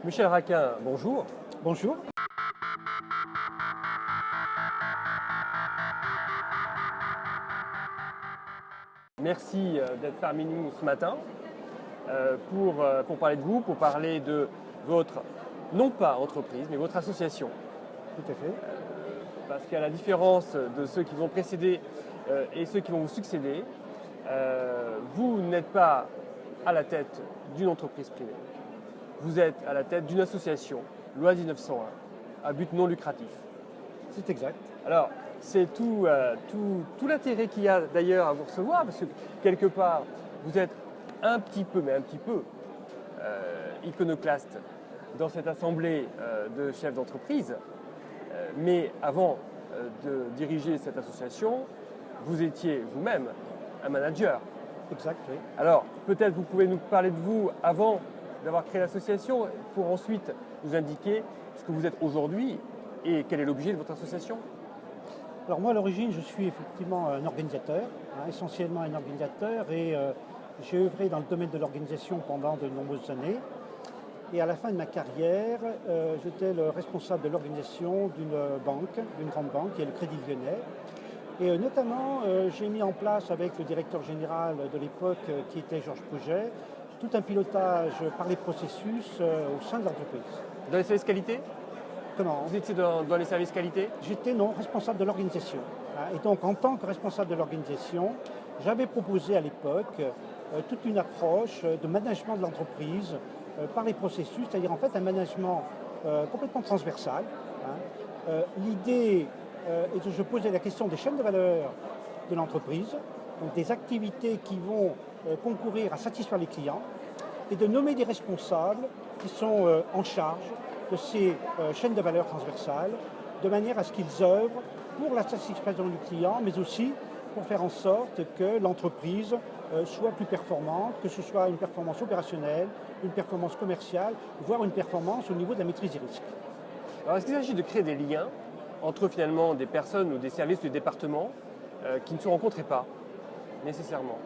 Michel Raquin, bonjour. Bonjour. Merci d'être parmi nous ce matin pour parler de vous, pour parler de votre, non pas entreprise, mais votre association. Tout à fait. Parce qu'à la différence de ceux qui vont précéder et ceux qui vont vous succéder, vous n'êtes pas à la tête d'une entreprise privée. Vous êtes à la tête d'une association, loi 1901, à but non lucratif. C'est exact. Alors, c'est tout l'intérêt qu'il y a d'ailleurs à vous recevoir, parce que quelque part, vous êtes un petit peu iconoclaste dans cette assemblée de chefs d'entreprise. Mais avant de diriger cette association, vous étiez vous-même un manager. Exact, oui. Alors, peut-être vous pouvez nous parler de vous avant d'avoir créé l'association, pour ensuite nous indiquer ce que vous êtes aujourd'hui et quel est l'objet de votre association. Alors moi, à l'origine, je suis effectivement un organisateur, essentiellement un organisateur, et j'ai œuvré dans le domaine de l'organisation pendant de nombreuses années. Et à la fin de ma carrière, j'étais le responsable de l'organisation d'une grande banque, qui est le Crédit Lyonnais. Et notamment, j'ai mis en place avec le directeur général de l'époque, qui était Georges Pouget, tout un pilotage par les processus au sein de l'entreprise. Dans les services qualité? Comment? Vous étiez dans les services qualité? J'étais responsable de l'organisation. Et donc, en tant que responsable de l'organisation, j'avais proposé à l'époque toute une approche de management de l'entreprise par les processus, c'est-à-dire en fait un management complètement transversal. L'idée est que je posais la question des chaînes de valeur de l'entreprise, donc des activités qui vont concourir à satisfaire les clients, et de nommer des responsables qui sont en charge de ces chaînes de valeur transversales, de manière à ce qu'ils œuvrent pour la satisfaction du client, mais aussi pour faire en sorte que l'entreprise soit plus performante, que ce soit une performance opérationnelle, une performance commerciale, voire une performance au niveau de la maîtrise des risques. Alors, est-ce qu'il s'agit de créer des liens entre finalement des personnes ou des services du département qui ne se rencontraient pas nécessairement?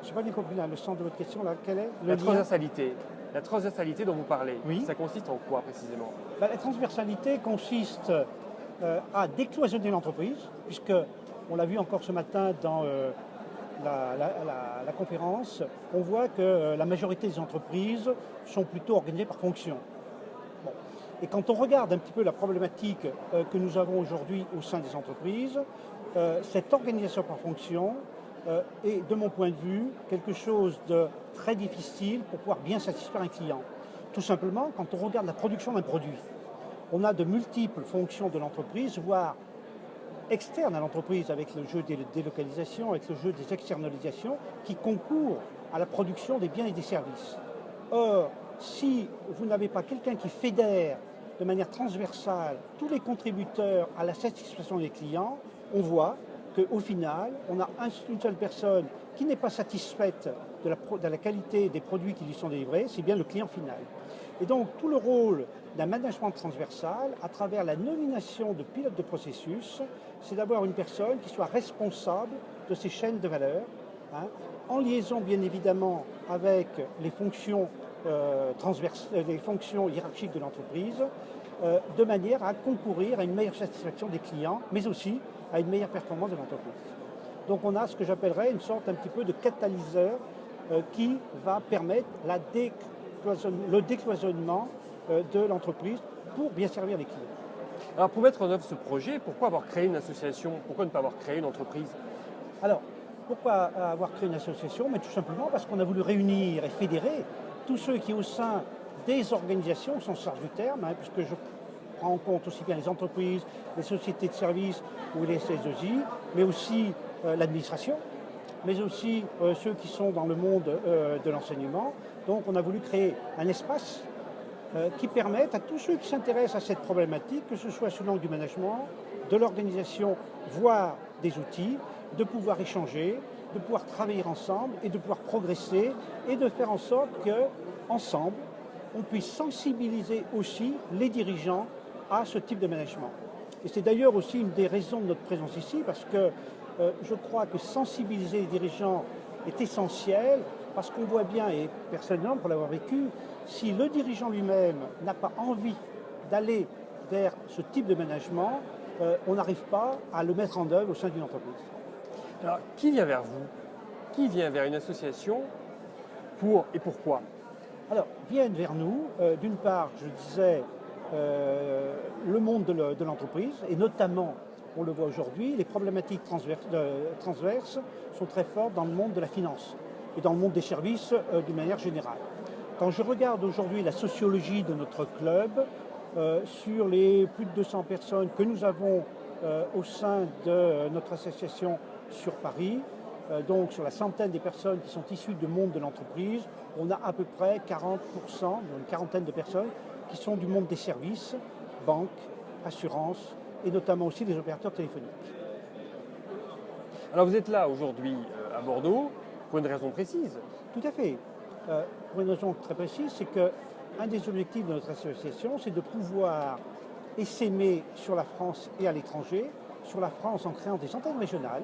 Je n'ai pas bien compris le sens de votre question, là. Quel est le La lien? transversalité. La transversalité dont vous parlez, Oui. Ça consiste en quoi précisément? La transversalité consiste à décloisonner l'entreprise, puisque, on l'a vu encore ce matin dans la conférence, on voit que la majorité des entreprises sont plutôt organisées par fonction. Bon. Et quand on regarde un petit peu la problématique que nous avons aujourd'hui au sein des entreprises, cette organisation par fonction est, de mon point de vue, quelque chose de très difficile pour pouvoir bien satisfaire un client. Tout simplement, quand on regarde la production d'un produit, on a de multiples fonctions de l'entreprise, voire externes à l'entreprise, avec le jeu des délocalisations, avec le jeu des externalisations, qui concourent à la production des biens et des services. Or, si vous n'avez pas quelqu'un qui fédère de manière transversale tous les contributeurs à la satisfaction des clients, on voit qu'au final, on a une seule personne qui n'est pas satisfaite de la qualité des produits qui lui sont délivrés, c'est bien le client final. Et donc, tout le rôle d'un management transversal, à travers la nomination de pilotes de processus, c'est d'avoir une personne qui soit responsable de ces chaînes de valeur, en liaison bien évidemment avec les fonctions les fonctions hiérarchiques de l'entreprise, de manière à concourir à une meilleure satisfaction des clients, mais aussi à une meilleure performance de l'entreprise. Donc on a ce que j'appellerais une sorte un petit peu de catalyseur qui va permettre le décloisonnement de l'entreprise pour bien servir les clients. Alors, pour mettre en œuvre ce projet, pourquoi avoir créé une association? Pourquoi ne pas avoir créé une entreprise? Alors, pourquoi avoir créé une association? Mais tout simplement parce qu'on a voulu réunir et fédérer tous ceux qui, au sein des organisations, au sens large du terme, puisque je prends en compte aussi bien les entreprises, les sociétés de services ou les SSI, mais aussi l'administration, mais aussi ceux qui sont dans le monde de l'enseignement. Donc on a voulu créer un espace qui permette à tous ceux qui s'intéressent à cette problématique, que ce soit sous l'angle du management, de l'organisation, voire des outils, de pouvoir échanger, de pouvoir travailler ensemble et de pouvoir progresser et de faire en sorte qu'ensemble, on puisse sensibiliser aussi les dirigeants à ce type de management. Et c'est d'ailleurs aussi une des raisons de notre présence ici, parce que je crois que sensibiliser les dirigeants est essentiel, Parce qu'on voit bien, et personnellement pour l'avoir vécu, si le dirigeant lui-même n'a pas envie d'aller vers ce type de management, on n'arrive pas à le mettre en œuvre au sein d'une entreprise. Alors, qui vient vers vous? Qui vient vers une association pour et pourquoi? Alors, viennent vers nous, d'une part, je disais, le monde de l'entreprise, et notamment, on le voit aujourd'hui, les problématiques transverses sont très fortes dans le monde de la finance et dans le monde des services d'une manière générale. Quand je regarde aujourd'hui la sociologie de notre club, sur les plus de 200 personnes que nous avons au sein de notre association sur Paris, donc sur la centaine des personnes qui sont issues du monde de l'entreprise, on a à peu près 40%, une quarantaine de personnes qui sont du monde des services, banques, assurances et notamment aussi des opérateurs téléphoniques. Alors vous êtes là aujourd'hui à Bordeaux pour une raison précise. Tout à fait. Pour une raison très précise, c'est qu'un des objectifs de notre association, c'est de pouvoir essaimer sur la France et à l'étranger, sur la France en créant des antennes régionales.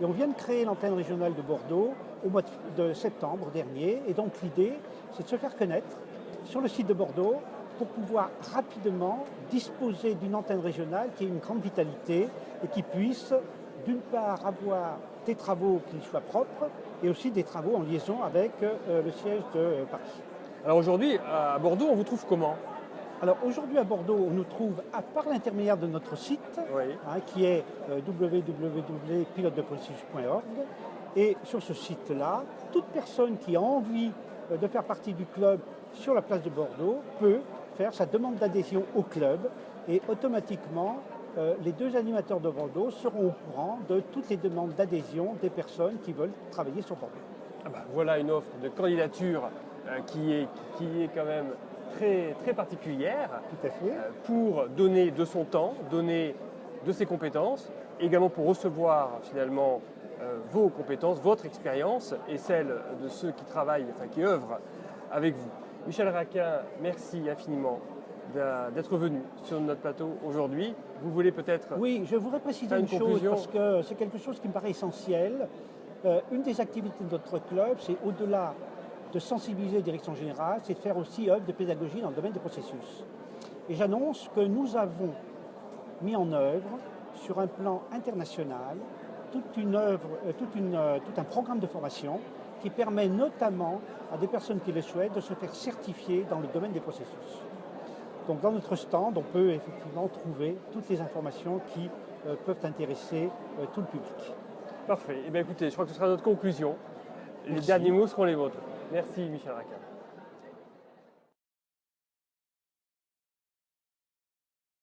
Et on vient de créer l'antenne régionale de Bordeaux au mois de septembre dernier. Et donc l'idée, c'est de se faire connaître sur le site de Bordeaux pour pouvoir rapidement disposer d'une antenne régionale qui ait une grande vitalité et qui puisse, d'une part, avoir des travaux qui soient propres et aussi des travaux en liaison avec le siège de Paris. Alors aujourd'hui, à Bordeaux, on vous trouve comment? Alors aujourd'hui à Bordeaux, on nous trouve, par l'intermédiaire de notre site, Oui. Qui est www.pilotedeprocessus.org. Et sur ce site-là, toute personne qui a envie de faire partie du club sur la place de Bordeaux peut faire sa demande d'adhésion au club et automatiquement, les deux animateurs de Bordeaux seront au courant de toutes les demandes d'adhésion des personnes qui veulent travailler sur Bordeaux. Ah bah, voilà une offre de candidature qui est quand même très, très particulière. Tout à fait. Pour donner de son temps, donner de ses compétences, également pour recevoir finalement vos compétences, votre expérience et celle de ceux qui travaillent, enfin qui œuvrent avec vous. Michel Raquin, merci infiniment d'être venu sur notre plateau aujourd'hui. Vous voulez peut-être... Oui, je voudrais préciser une chose parce que c'est quelque chose qui me paraît essentiel. Une des activités de notre club, c'est au-delà de sensibiliser la direction générale, c'est de faire aussi œuvre de pédagogie dans le domaine des processus. Et j'annonce que nous avons mis en œuvre, sur un plan international, tout un programme de formation qui permet notamment à des personnes qui le souhaitent de se faire certifier dans le domaine des processus. Donc dans notre stand, on peut effectivement trouver toutes les informations qui peuvent intéresser tout le public. Parfait. Eh bien écoutez, je crois que ce sera notre conclusion. Les derniers mots seront les vôtres. Merci Michel Raquin.